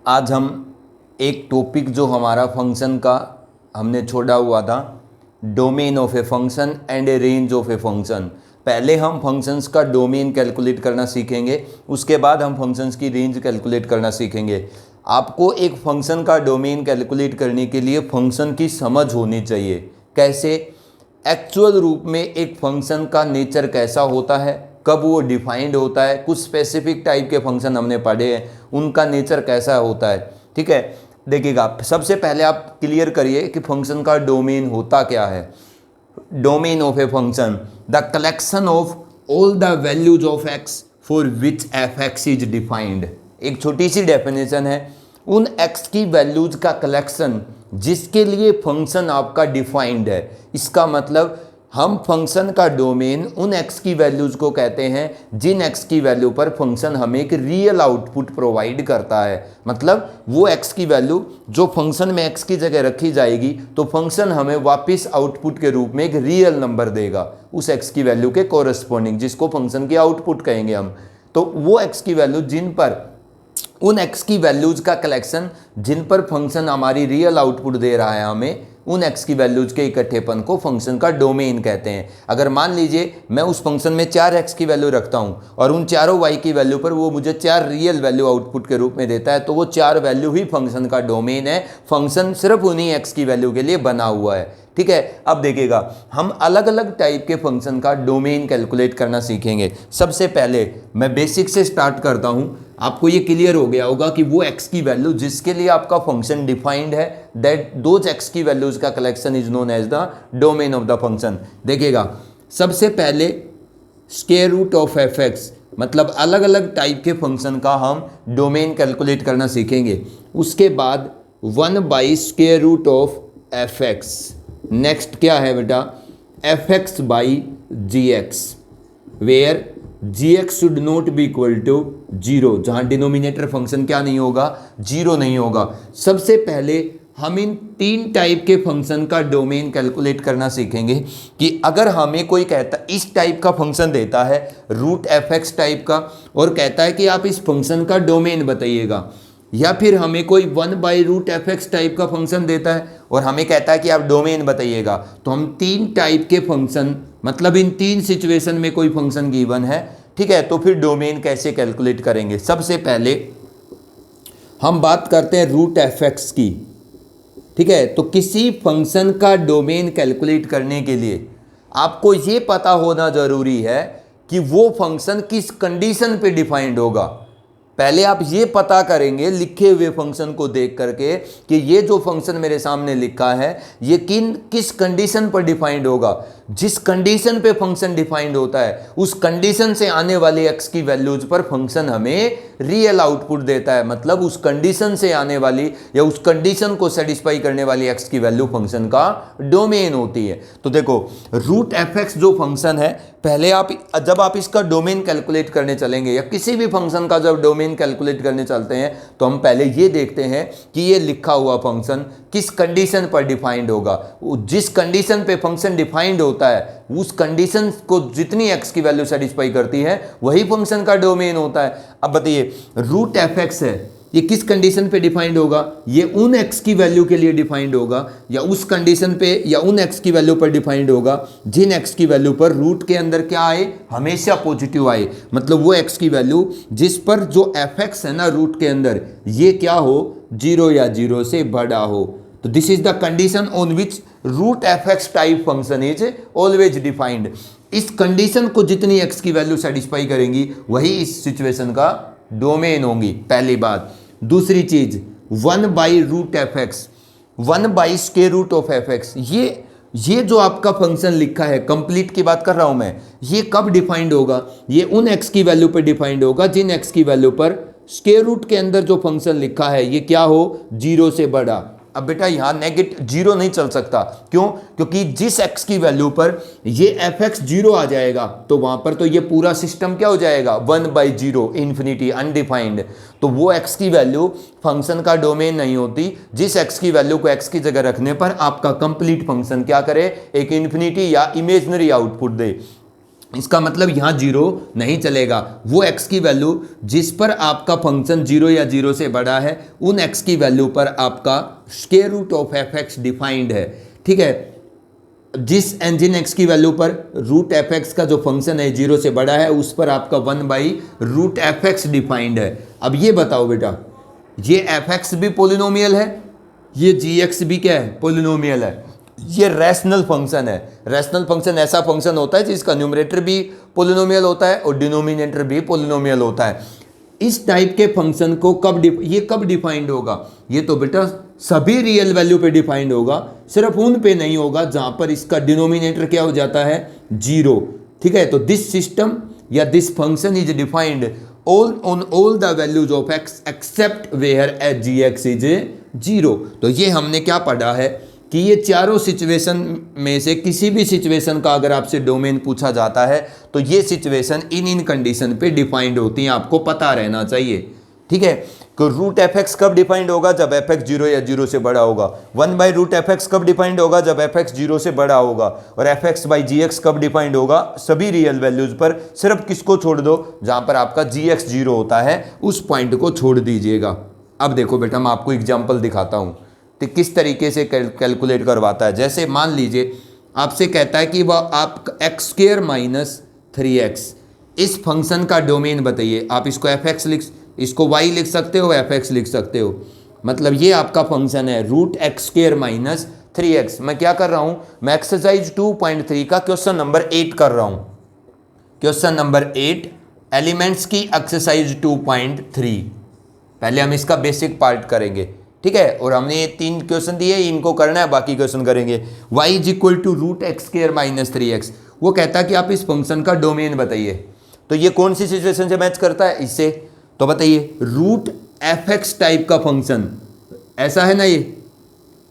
आज हम एक टॉपिक जो हमारा फंक्शन का हमने छोड़ा हुआ था, domain of a function and A range of a function. पहले हम फंक्शंस का डोमेन कैलकुलेट करना सीखेंगे, उसके बाद हम फंक्शंस की रेंज कैलकुलेट करना सीखेंगे। आपको एक फंक्शन का डोमेन कैलकुलेट करने के लिए फंक्शन की समझ होनी चाहिए। कैसे? एक्चुअल रूप में एक फंक्शन का नेचर कैसा होता है, कब वो डिफाइंड होता है, कुछ स्पेसिफिक टाइप के फंक्शन हमने पढ़े हैं, उनका नेचर कैसा होता है। ठीक है, देखिएगा, सबसे पहले आप क्लियर करिए कि फंक्शन का डोमेन होता क्या है। Domain of a function, the collection of all the values of x for which F x is defined. एक छोटी सी डेफिनेशन है, उन एक्स की वैल्यूज का कलेक्शन जिसके लिए फंक्शन आपका डिफाइंड है। इसका मतलब हम फंक्शन का डोमेन उन एक्स की वैल्यूज को कहते हैं जिन एक्स की वैल्यू पर फंक्शन हमें एक रियल आउटपुट प्रोवाइड करता है। मतलब वो एक्स की वैल्यू जो फंक्शन में एक्स की जगह रखी जाएगी तो फंक्शन हमें वापस आउटपुट के रूप में एक रियल नंबर देगा उस एक्स की वैल्यू के कोरस्पॉन्डिंग, जिसको फंक्शन की आउटपुट कहेंगे हम। तो वो एक्स की वैल्यू जिन पर, उन एक्स की वैल्यूज का कलेक्शन जिन पर फंक्शन हमारी रियल आउटपुट दे रहा है हमें, उन एक्स की वैल्यूज के इकट्ठेपन को फंक्शन का डोमेन कहते हैं। अगर मान लीजिए मैं उस फंक्शन में 4 एक्स की वैल्यू रखता हूं और उन चारों वाई की वैल्यू पर वो मुझे 4 रियल वैल्यू आउटपुट के रूप में देता है, तो वो 4 वैल्यू ही फंक्शन का डोमेन है। फंक्शन सिर्फ उन्हीं एक्स की वैल्यू के लिए बना हुआ है। ठीक है, अब देखिएगा, हम अलग अलग टाइप के फंक्शन का डोमेन कैलकुलेट करना सीखेंगे। सबसे पहले मैं बेसिक से स्टार्ट करता हूं। आपको ये क्लियर हो गया होगा कि वो एक्स की वैल्यू जिसके लिए आपका फंक्शन डिफाइंड है, दैट दोज एक्स की वैल्यूज का collection is known as the domain of the function. देखिएगा, सबसे पहले square root of f x, मतलब अलग अलग टाइप के फंक्शन का हम डोमेन कैलकुलेट करना सीखेंगे। उसके बाद one by square root of f x. Next क्या है बेटा? F x by g x, where g x should not be equal to 0, जहां डिनोमिनेटर फंक्शन क्या नहीं होगा, 0 नहीं होगा। सबसे पहले हम इन 3 टाइप के फंक्शन का डोमेन कैलकुलेट करना सीखेंगे कि अगर हमें कोई कहता, इस टाइप का फंक्शन देता है रूट एफ एक्स टाइप का, और कहता है कि आप इस फंक्शन का डोमेन बताइएगा, या फिर हमें कोई 1/√fx टाइप का फंक्शन देता है और हमें कहता है कि आप डोमेन बताइएगा, तो हम 3 टाइप के फंक्शन, मतलब इन 3 सिचुएशन में कोई फंक्शन गिवन है, ठीक है, तो फिर डोमेन कैसे कैलकुलेट करेंगे। सबसे पहले हम बात करते हैं रूट एफ एक्स की। ठीक है, तो किसी फंक्शन का डोमेन कैलकुलेट करने के लिए आपको ये पता होना जरूरी है कि वो फंक्शन किस कंडीशन पे डिफाइंड होगा। पहले आप ये पता करेंगे लिखे हुए फंक्शन को देख करके कि ये जो फंक्शन मेरे सामने लिखा है ये किस कंडीशन पर डिफाइंड होगा। जिस कंडीशन पे फंक्शन डिफाइंड होता है उस कंडीशन से आने वाली एक्स की वैल्यूज पर फंक्शन हमें रियल आउटपुट देता है। मतलब उस कंडीशन से आने वाली या उस कंडीशन को सेटिस्फाई करने वाली एक्स की वैल्यू फंक्शन का डोमेन होती है। तो देखो, रूट एफ एक्स जो फंक्शन है, पहले जब आप इसका डोमेन कैलकुलेट करने चलेंगे या किसी भी फंक्शन का जब डोमेन कैलकुलेट करने चलते हैं तो हम पहले ये देखते हैं कि ये लिखा हुआ फंक्शन किस कंडीशन पर डिफाइंड होगा। जिस कंडीशन पे फंक्शन डिफाइंड होता है उस कंडीशन को जितनी एक्स की वैल्यू सेटिस्फाई करती है वही फंक्शन का डोमेन होता है। अब बताइए, रूट एफ एक्स है, ये किस कंडीशन पे डिफाइंड होगा? ये उन एक्स की वैल्यू के लिए डिफाइंड होगा या उस कंडीशन पे या उन एक्स की वैल्यू पर डिफाइंड होगा जिन एक्स की वैल्यू पर रूट के अंदर क्या आए, हमेशा पॉजिटिव आए। मतलब वो एक्स की वैल्यू जिस पर जो एफ एक्स है ना रूट के अंदर, ये क्या हो, 0 या 0 से बड़ा हो। तो this is the condition on which route f x type function is always defined. इस कंडीशन को जितनी एक्स की वैल्यू सेटिस्फाई करेंगी वही इस सिचुएशन का डोमेन होंगी, पहली बात। दूसरी चीज, 1/√fx, one by square root of f x, ये जो आपका फंक्शन लिखा है, कंप्लीट की बात कर रहा हूं मैं, ये कब डिफाइंड होगा? ये उन एक्स की वैल्यू पर डिफाइंड होगा जिन एक्स की वैल्यू पर स्क्वायर रूट के अंदर जो फंक्शन लिखा है ये क्या हो, 0 से बड़ा। अब बेटा यहाँ नेगेटिव 0 नहीं चल सकता, क्यों? क्योंकि जिस x की वैल्यू पर ये एफ एक्स 0 आ जाएगा तो वहां पर तो ये पूरा सिस्टम क्या हो जाएगा, 1/0 इन्फिनिटी अनडिफाइंड। तो वो x की वैल्यू फंक्शन का डोमेन नहीं होती जिस x की वैल्यू को x की जगह रखने पर आपका कंप्लीट फंक्शन क्या करे, एक इन्फिनिटी या इमेजनरी आउटपुट दे। इसका मतलब यहाँ जीरो नहीं चलेगा। वो x की वैल्यू जिस पर आपका फंक्शन जीरो या जीरो से बड़ा है, उन x की वैल्यू पर आपका square root of f x defined है। ठीक है, जिस जिन x की वैल्यू पर रूट एफ एक्स का जो फंक्शन है जीरो से बड़ा है, उस पर आपका 1/रूट एफ एक्स डिफाइंड है। अब ये बताओ बेटा, ये एफ एक्स भी पोलिनोमियल है, ये जी एक्स भी क्या है, पोलिनोमियल है। ये रैशनल फंक्शन है। रैशनल फंक्शन ऐसा फंक्शन होता है जिसका न्यूमरेटर भी पोलिनोमियल होता है और डिनोमिनेटर भी पोलिनोमियल होता है। इस टाइप के फंक्शन को कब डिफाइंड होगा? ये तो बेटा सभी रियल वैल्यू पे डिफाइंड होगा, सिर्फ उन पे नहीं होगा जहां पर इसका डिनोमिनेटर क्या हो जाता है, जीरो। ठीक है, तो दिस सिस्टम या this function is defined on all the values of x except where h g x is zero. तो ये हमने क्या पढ़ा है कि ये चारों सिचुएशन में से किसी भी सिचुएशन का अगर आपसे डोमेन पूछा जाता है तो ये सिचुएशन इन कंडीशन पे डिफाइंड होती हैं, आपको पता रहना चाहिए। ठीक है, तो रूट एफ एक्स कब डिफाइंड होगा? जब एफ एक्स जीरो या जीरो से बड़ा होगा। 1/रूट एफ एक्स कब डिफाइंड होगा? जब एफ एक्स जीरो से बड़ा होगा। और f x by g x कब डिफाइंड होगा? सभी रियल वैल्यूज पर, सिर्फ किसको छोड़ दो, जहां पर आपका जी एक्स जीरो होता है, उस पॉइंट को छोड़ दीजिएगा। अब देखो बेटा, मैं आपको एग्जाम्पल दिखाता हूं तो किस तरीके से कैलकुलेट करवाता है। जैसे मान लीजिए आपसे कहता है कि वह आप एक्स स्क्वायर माइनस 3x इस फंक्शन का डोमेन बताइए। आप इसको एफ एक्स इसको y लिख सकते हो, एफ एक्स लिख सकते हो। मतलब ये आपका फंक्शन है root x square minus 3x। मैं क्या कर रहा हूं, मैं एक्सरसाइज 2.3 का क्वेश्चन नंबर 8 कर रहा हूं। क्वेश्चन नंबर 8 एलिमेंट्स की एक्सरसाइज 2.3। पहले हम इसका बेसिक पार्ट करेंगे। ठीक है, और हमने ये 3 क्वेश्चन दिए, इनको करना है, बाकी क्वेश्चन करेंगे। y is equal to root x square minus 3x। वो कहता है कि आप इस फंक्शन का डोमेन बताइए। तो ये कौन सी सिचुएशन से मैच करता है? इससे। तो बताइए, रूट एफ एक्स टाइप का फंक्शन ऐसा है ना, ये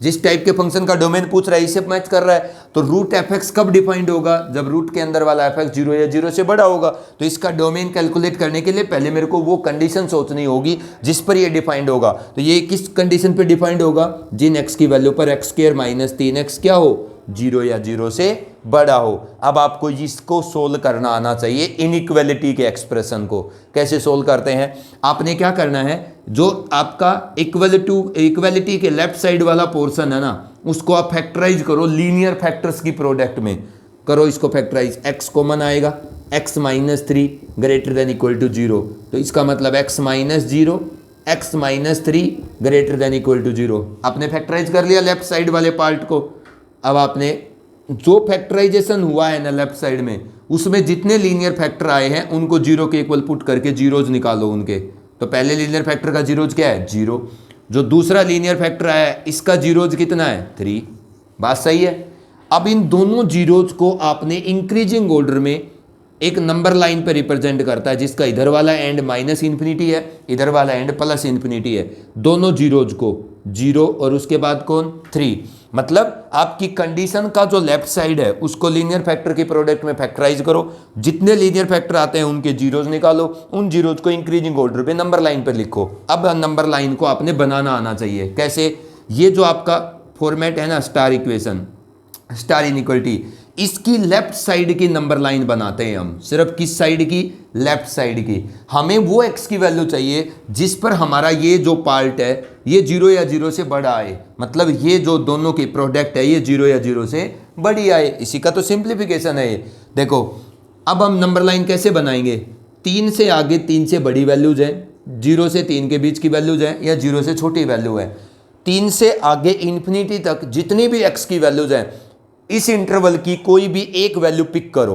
जिस टाइप के फंक्शन का डोमेन पूछ रहा है इससे मैच कर रहा है। तो रूट एफ एक्स कब डिफाइंड होगा? जब रूट के अंदर वाला एफ एक्स जीरो या जीरो से बड़ा होगा। तो इसका डोमेन कैलकुलेट करने के लिए पहले मेरे को वो कंडीशन सोचनी होगी जिस पर ये डिफाइंड होगा। तो ये किस कंडीशन पे डिफाइंड होगा? जिन एक्स की वैल्यू पर एक्स स्क्वायर माइनस 3x क्या हो, जीरो या जीरो से बड़ा हो। अब आपको इसको सोल्व करना आना चाहिए, इनइक्वालिटी के एक्सप्रेशन को। कैसे सोल्व करते हैं? आपने क्या करना है, जो आपका इक्वलिटी के लेफ्ट साइड वाला पोर्शन है ना, उसको आप फैक्टराइज करो लीनियर फैक्टर्स की प्रोडक्ट में। करो इसको फैक्टराइज, x कॉमन आएगा, x minus 3 greater than equal to 0। तो इसका मतलब x minus 0 x minus 3 greater than equal to 0। आपने फैक्टराइज कर लिया लेफ्ट साइड वाले पार्ट को। अब आपने जो फैक्टराइजेशन हुआ है ना लेफ्ट साइड में, उसमें जितने लीनियर फैक्टर आए हैं उनको जीरो के इक्वल पुट करके जीरोज निकालो उनके। तो पहले लीनियर फैक्टर का जीरोज क्या है, 0। जो दूसरा लीनियर फैक्टर आया है इसका जीरोज कितना है, 3। बात सही है। अब इन दोनों जीरोज को आपने इंक्रीजिंग ऑर्डर में एक नंबर लाइन पर रिप्रेजेंट करता है, जिसका इधर वाला एंड माइनस इन्फिनिटी है, इधर वाला एंड प्लस इन्फिनिटी है। दोनों जीरोज को 0 और उसके बाद कौन, 3। मतलब आपकी कंडीशन का जो लेफ्ट साइड है उसको लीनियर फैक्टर की प्रोडक्ट में फैक्टराइज करो। जितने लीनियर फैक्टर आते हैं उनके जीरोज निकालो, उन जीरोज को इंक्रीजिंग ऑर्डर पे नंबर लाइन पर लिखो। अब नंबर लाइन को आपने बनाना आना चाहिए। कैसे? ये जो आपका फॉर्मेट है ना, स्टार इक्वेशन, स्टार इनइक्वालिटी, इसकी लेफ्ट साइड की नंबर लाइन बनाते हैं हम। सिर्फ किस साइड की, लेफ्ट साइड की। हमें वो x की वैल्यू चाहिए जिस पर हमारा ये जो पार्ट है ये 0 या 0 से बड़ा आए। मतलब ये जो दोनों की प्रोडक्ट है ये 0 या 0 से बड़ी आए। इसी का तो सिंप्लीफिकेशन है ये। देखो अब हम नंबर लाइन कैसे बनाएंगे? 3 से आगे 3 से बड़ी वैल्यूज है, 0 से 3 के बीच की वैल्यूज है, या 0 से छोटी वैल्यू है। 3 से आगे इन्फिनिटी तक जितनी भी x की वैल्यूज हैं, इस इंटरवल की कोई भी एक वैल्यू पिक करो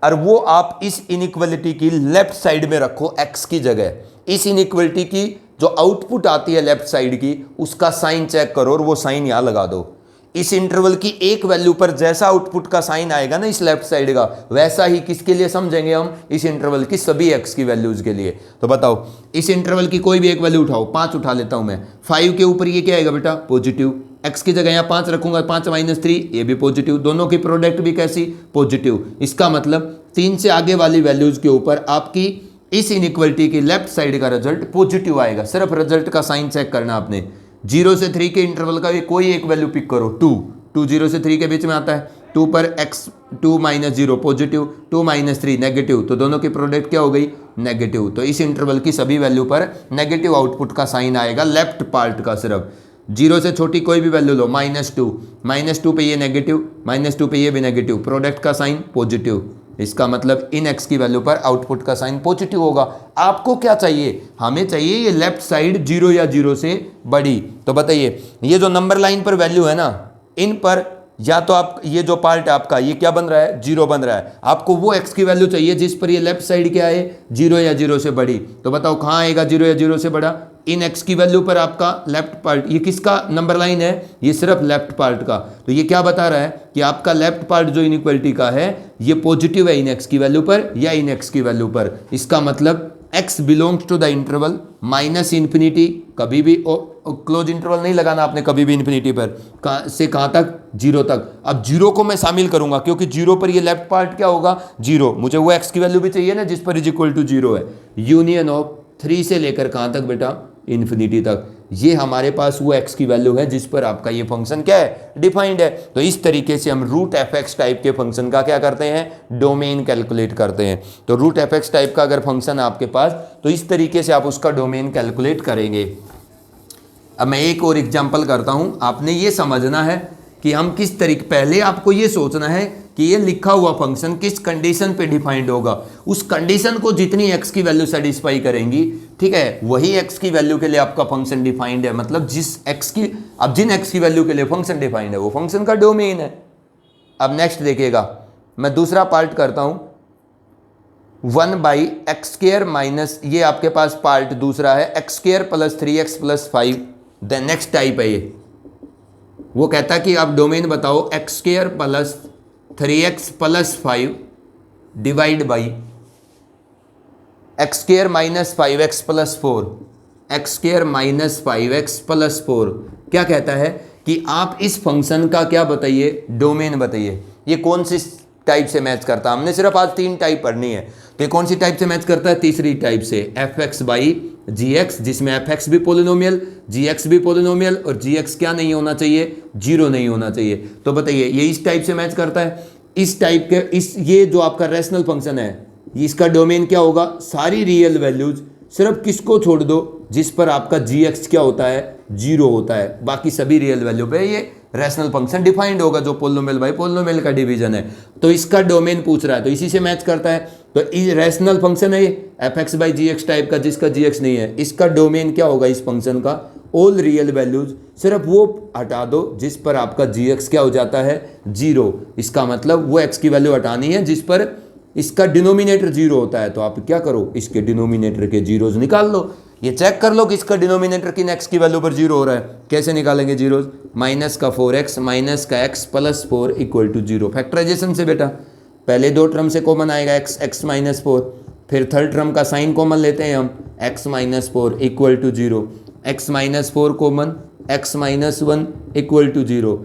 और वो आप इस इनइक्वालिटी की लेफ्ट साइड में रखो x की जगह। इस इनइक्वालिटी की जो आउटपुट आती है लेफ्ट साइड की, उसका साइन चेक करो और वो साइन यहां लगा दो। इस इंटरवल की एक वैल्यू पर जैसा आउटपुट का साइन आएगा ना इस लेफ्ट साइड का, वैसा ही किसके लिए समझेंगे हम, इस इंटरवल की सभी x की वैल्यूज के लिए। तो बताओ, इस इंटरवल की कोई भी एक वैल्यू उठाओ, 5 उठा लेता हूं मैं। 5 के ऊपर ये क्या आएगा बेटा, पॉजिटिव। x की जगह यहाँ 5 रखूंगा, 5 माइनस 3 ये भी पॉजिटिव। दोनों की प्रोडक्ट भी कैसी, पॉजिटिव। इसका मतलब 3 से आगे वाली वैल्यूज के ऊपर आपकी इस इनइक्वालिटी की लेफ्ट साइड का रिजल्ट पॉजिटिव आएगा। सिर्फ रिजल्ट का साइन चेक करना आपने। 0 से 3 के इंटरवल का कोई एक वैल्यू पिक करो, 2 0 से 3 के बीच में आता है, 2 पर x 2 minus 0 positive, 2 minus 3 negative, तो दोनों की प्रोडक्ट क्या हो गई नेगेटिव। तो इस इंटरवल की सभी वैल्यू पर नेगेटिव आउटपुट का साइन आएगा लेफ्ट पार्ट का सिर्फ। 0 से छोटी कोई भी वैल्यू लो, -2 पे ये नेगेटिव, -2 पे ये भी नेगेटिव, प्रोडक्ट का साइन पॉजिटिव। इसका मतलब इन x की वैल्यू पर आउटपुट का साइन पॉजिटिव होगा। आपको क्या चाहिए, हमें चाहिए ये लेफ्ट साइड 0 या 0 से बड़ी। तो बताइए ये जो नंबर लाइन पर वैल्यू है ना, इन पर या तो आप ये जो पार्ट है आपका ये क्या बन रहा है 0 बन रहा है, आपको वो x की वैल्यू चाहिए जिस पर ये लेफ्ट साइड क्या है 0 या 0 से बड़ी। तो बताओ कहाँ आएगा 0 या 0 से बड़ा, इन x की वैल्यू पर आपका लेफ्ट पार्ट। ये किसका नंबर लाइन है, ये सिर्फ लेफ्ट पार्ट का। तो ये क्या बता रहा है कि आपका लेफ्ट पार्ट जो इनइक्वालिटी का है ये पॉजिटिव है इन x की वैल्यू पर या इन x की वैल्यू पर। इसका मतलब x belongs to the interval minus infinity, कभी भी क्लोज इंटरवल नहीं लगाना आपने कभी भी इन्फिनिटी पर, से कहाँ तक 0 तक। अब 0 को मैं शामिल करूंगा क्योंकि 0 पर ये लेफ्ट पार्ट क्या होगा 0, मुझे वो x की वैल्यू भी चाहिए ना जिस पर इज इक्वल टू 0 है। यूनियन ऑफ 3 से लेकर कहाँ तक बेटा इन्फिनिटी तक, ये हमारे पास वो x की वैल्यू है जिस पर आपका ये फंक्शन क्या है डिफाइंड है। तो इस तरीके से हम रूट एफ एक्स टाइप के फंक्शन का क्या करते हैं डोमेन कैलकुलेट करते हैं। तो रूट एफ एक्स टाइप का अगर फंक्शन है आपके पास तो इस तरीके से आप उसका डोमेन कैलकुलेट करेंगे। अब मैं एक और एग्जांपल करता हूं, आपने ये समझना है कि हम किस तरीके, पहले आपको ये सोचना है कि ये लिखा हुआ फंक्शन किस कंडीशन पे डिफाइंड होगा। उस कंडीशन को जितनी x की वैल्यू सेटिस्फाई करेंगी, ठीक है, वही x की वैल्यू के लिए आपका फंक्शन डिफाइंड है। मतलब जिस x की, अब जिन x की वैल्यू के लिए फंक्शन डिफाइंड है वो फंक्शन का डोमेन है। अब नेक्स्ट देखिएगा, मैं दूसरा पार्ट करता हूं, 1/x² माइनस, ये आपके पास पार्ट दूसरा है x² + 3x + 5। Then next type है ये, वो कहता है कि आप डोमेन बताओ x² + 3x + 5 divide by x² - 5x + 4, x² - 5x + 4। क्या कहता है कि आप इस फंक्शन का क्या बताइए डोमेन बताइए, ये कौन सी टाइप से मैच करता है। हमने सिर्फ आज 3 टाइप पढ़नी है, तो ये कौन सी टाइप से मैच करता है, तीसरी टाइप से, f(x/gx), जिसमें f(x) भी पोलिनोमियल, gx भी पोलिनोमियल और gx क्या नहीं होना चाहिए 0 नहीं होना चाहिए। तो बताइए ये इस टाइप से मैच करता है। इस टाइप के इस ये जो आपका रैशनल फंक्शन है इसका डोमेन क्या होगा, सारी रियल वैल्यूज, सिर्फ किसको छोड़ दो जिस पर आपका gx क्या होता है 0 होता है, बाकी सभी रियल वैल्यू पे ये रैशनल फंक्शन डिफाइंड होगा जो पोलिनोमियल बाई पोलिनोमियल का डिवीजन है। तो इसका डोमेन पूछ रहा है तो इसी से मैच करता है। तो रैशनल फंक्शन है f(x/gx) टाइप का जिसका gx नहीं है, इसका डोमेन क्या होगा इस फंक्शन का ऑल रियल वैल्यूज, सिर्फ वो हटा दो जिस पर आपका gx क्या हो जाता है 0। इसका मतलब वो x की वैल्यू हटानी है जिस पर इसका डिनोमिनेटर 0 होता है। तो आप क्या करो इसके डिनोमिनेटर के जीरोज निकाल लो, ये चेक कर लो कि इसका डिनोमिनेटर किन x की वैल्यू पर 0 हो रहा है। कैसे निकालेंगे जीरोज, -4x - x + 4 = 0 फैक्टराइजेशन से बेटा। पहले 2 टर्म से कॉमन आएगा x - 4, फिर थर्ड टर्म का साइन कॉमन लेते हैं हम, x - 4 = 0, x - 4 कॉमन, x - 1 = 0,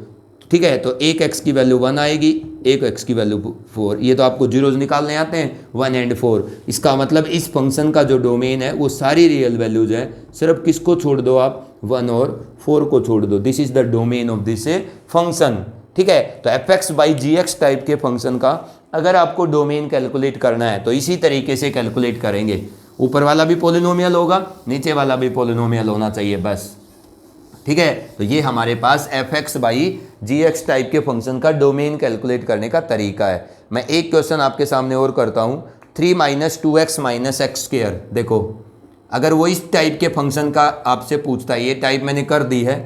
ठीक है। तो एक x की वैल्यू 1 आएगी, एक x की वैल्यू 4, ये तो आपको जीरोज निकालने आते हैं 1 और 4। इसका मतलब इस फंक्शन का जो डोमेन है वो सारी रियल वैल्यूज है, सिर्फ किसको छोड़ दो आप 1 और 4 को छोड़ दो। This is the domain of this function, ठीक है। तो f(x/gx) टाइप के फंक्शन का अगर आपको डोमेन कैलकुलेट करना है तो इसी तरीके से कैलकुलेट करेंगे। ऊपर वाला भी पोलिनोमियल होगा, नीचे वाला भी पोलिनोमियल होना चाहिए बस, ठीक है। तो ये हमारे पास f(x/gx) टाइप के फंक्शन का डोमेन कैलकुलेट करने का तरीका है। मैं एक क्वेश्चन आपके सामने और करता हूँ, 3 - 2x - x²। देखो अगर वो इस टाइप के फंक्शन का आपसे पूछता है, ये टाइप मैंने कर दी है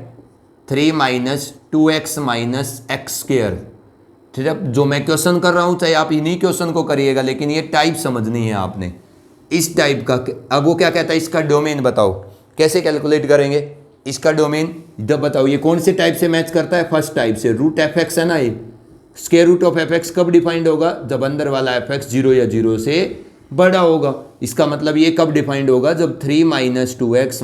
3 - 2x - x², ठीक है। जो मैं क्वेश्चन कर रहा हूँ चाहे आप इन्हीं क्वेश्चन को करिएगा, लेकिन ये टाइप समझनी है आपने इस टाइप का। अब वो क्या कहता है इसका डोमेन बताओ, कैसे कैलकुलेट करेंगे इसका डोमेन, जब बताओ ये कौन से टाइप से मैच करता है, फर्स्ट टाइप से। रूट एफ एक्स है ना, ये square root of f x कब डिफाइंड होगा, जब अंदर वाला एफ एक्स 0 या 0 से बड़ा होगा। इसका मतलब ये कब डिफाइंड होगा, जब 3 - 2x -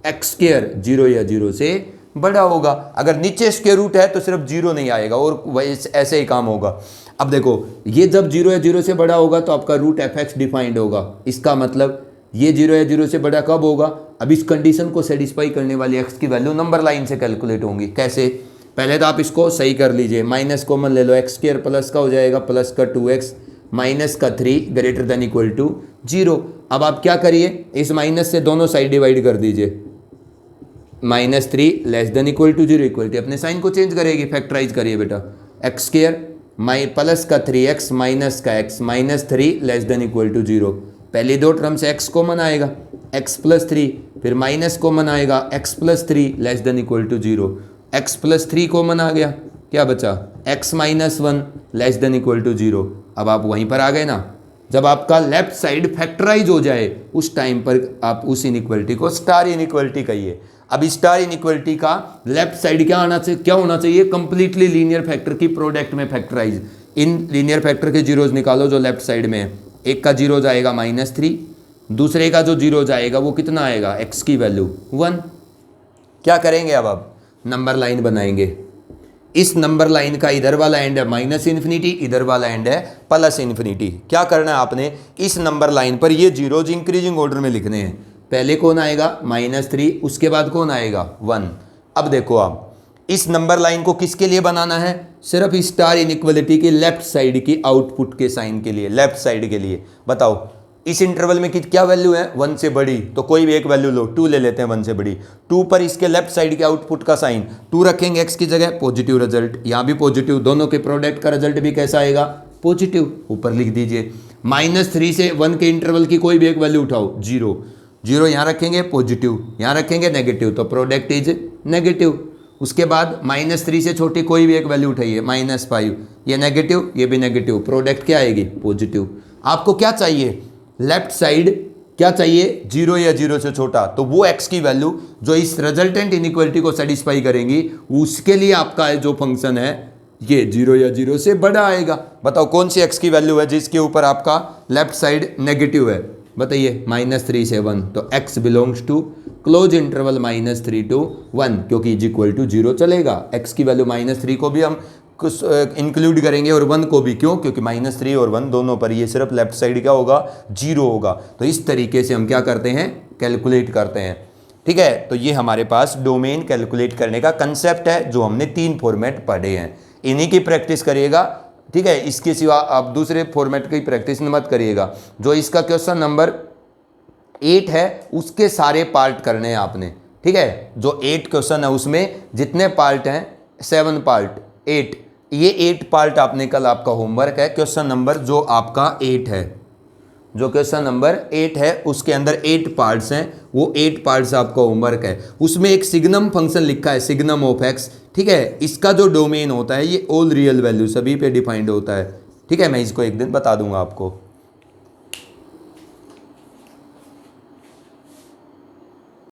x² 0 या 0 से बड़ा होगा। अगर नीचे स्क्वायर रूट है तो सिर्फ 0 नहीं आएगा और ऐसे ही काम होगा। अब देखो ये जब 0 या 0 से बड़ा होगा तो आपका रूट एफ एक्स डिफाइंड होगा। इसका मतलब ये 0 या 0 से बड़ा कब होगा, अब इस कंडीशन को सेटिस्फाई करने वाली x की वैल्यू नंबर लाइन से कैलकुलेट होंगी। कैसे, पहले तो आप इसको सही कर लीजिए, माइनस कॉमन ले लो, एक्स स्क्वायर प्लस का हो जाएगा प्लस का 2x माइनस का 3 ग्रेटर देन इक्वल टू 0। अब आप क्या करिए, इस माइनस से दोनों साइड डिवाइड कर दीजिए, -3 less than equal to 0, equality अपने साइन को चेंज करेगी, फैक्टराइज करिए बेटा, एक्स स्क्वायर प्लस का 3x माइनस का x minus 3 less than equal to 0। पहली दो टर्म से x कॉमन आएगा, x प्लस 3, फिर माइनस कॉमन आएगा x plus 3 less than equal to 0, x plus 3 common आ गया, क्या बचा x minus 1 less than equal to 0। अब आप वहीं पर आ गए ना, जब आपका लेफ्ट साइड फैक्टराइज हो जाए उस टाइम पर आप उस इनइक्वलिटी को स्टार इनइक्वलिटी कहिए। अब स्टार इनइक्वलिटी का लेफ्ट साइड क्या होना चाहिए, कंप्लीटली लीनियर फैक्टर की प्रोडक्ट में फैक्टराइज। इन लीनियर फैक्टर के जीरोज निकालो जो लेफ्ट साइड में है, एक का जीरो जाएगा -3, दूसरे का जो जीरो जाएगा वो कितना आएगा, x की वैल्यू 1। क्या करेंगे अब आप नंबर लाइन बनाएंगे, इस नंबर लाइन का इधर वाला एंड है -इन्फिनिटी, इधर वाला एंड है +इन्फिनिटी। क्या करना है आपने, इस नंबर लाइन पर ये जीरोज इंक्रीजिंग ऑर्डर में लिखने हैं। पहले कौन आएगा -3, उसके बाद कौन आएगा 1। अब देखो आप इस नंबर लाइन को किसके लिए बनाना है, सिर्फ स्टार इनइक्वलिटी की लेफ्ट साइड की आउटपुट के साइन के लिए, लेफ्ट साइड के लिए। बताओ इस इंटरवल में क्या वैल्यू है, 1 से बड़ी, तो कोई भी एक वैल्यू लो, 2 ले लेते हैं 1 से बड़ी। 2 पर इसके लेफ्ट साइड के आउटपुट का साइन 2 रखेंगे, x की जगह पॉजिटिव रिजल्ट, यहाँ भी पॉजिटिव, दोनों के प्रोडक्ट का रिजल्ट भी कैसा आएगा, पॉजिटिव। ऊपर लिख दीजिए -3 से 1 के इंटरवल की कोई भी एक वैल्यू उठाओ, 0 0 यहाँ रखेंगे पॉजिटिव, यहाँ रखेंगे नेगेटिव, तो प्रोडक्ट इज नेगेटिव। उसके बाद -3 से छोटी कोई भी एक वैल्यू उठाइए, -5, ये नेगेटिव, ये भी नेगेटिव, प्रोडक्ट क्या आएगी, पॉजिटिव। आपको क्या चाहिए, लेफ्ट साइड क्या चाहिए, 0 या 0 से छोटा, तो वो x की वैल्यू जो इस रिजल्टेंट इनइक्वलिटी को सेटिस्फाई करेंगी, उसके लिए आपका जो फंक्शन है ये 0 या 0 से बड़ा आएगा। बताओ कौन सी x की वैल्यू है जिसके ऊपर आपका लेफ्ट साइड नेगेटिव है, बताइए, -3 से 1, तो x belongs to close interval -3 to 1, क्योंकि इज इक्वल टू 0 चलेगा। x की वैल्यू -3 को भी हम कुछ इंक्लूड करेंगे और 1 को भी, क्यों, क्योंकि -3 और 1 दोनों पर ये सिर्फ लेफ्ट साइड क्या होगा, 0 होगा। तो इस तरीके से हम क्या करते हैं, कैलकुलेट करते हैं। ठीक है, तो ये हमारे पास डोमेन कैलकुलेट करने का कंसेप्ट है जो हमने 3 फॉर्मेट पढ़े हैं, इन्हीं की प्रैक्टिस करिएगा। ठीक है, इसके सिवा आप दूसरे फॉर्मेट की प्रैक्टिस मत करिएगा। जो इसका क्वेश्चन नंबर 8 है उसके सारे पार्ट करने हैं आपने। ठीक है, जो 8 क्वेश्चन है उसमें जितने पार्ट हैं 7 पार्ट 8, ये 8 पार्ट आपने कल आपका होमवर्क है। क्वेश्चन नंबर जो आपका 8 है, जो क्वेश्चन नंबर 8 है उसके अंदर 8 पार्ट्स हैं, वो 8 पार्ट्स आपका होमवर्क है। उसमें एक सिग्नम फंक्शन लिखा है, सिग्नम ऑफ एक्स। ठीक है, इसका जो डोमेन होता है ये ऑल रियल वैल्यू सभी पे डिफाइंड होता है। ठीक है, मैं इसको एक दिन बता दूंगा आपको।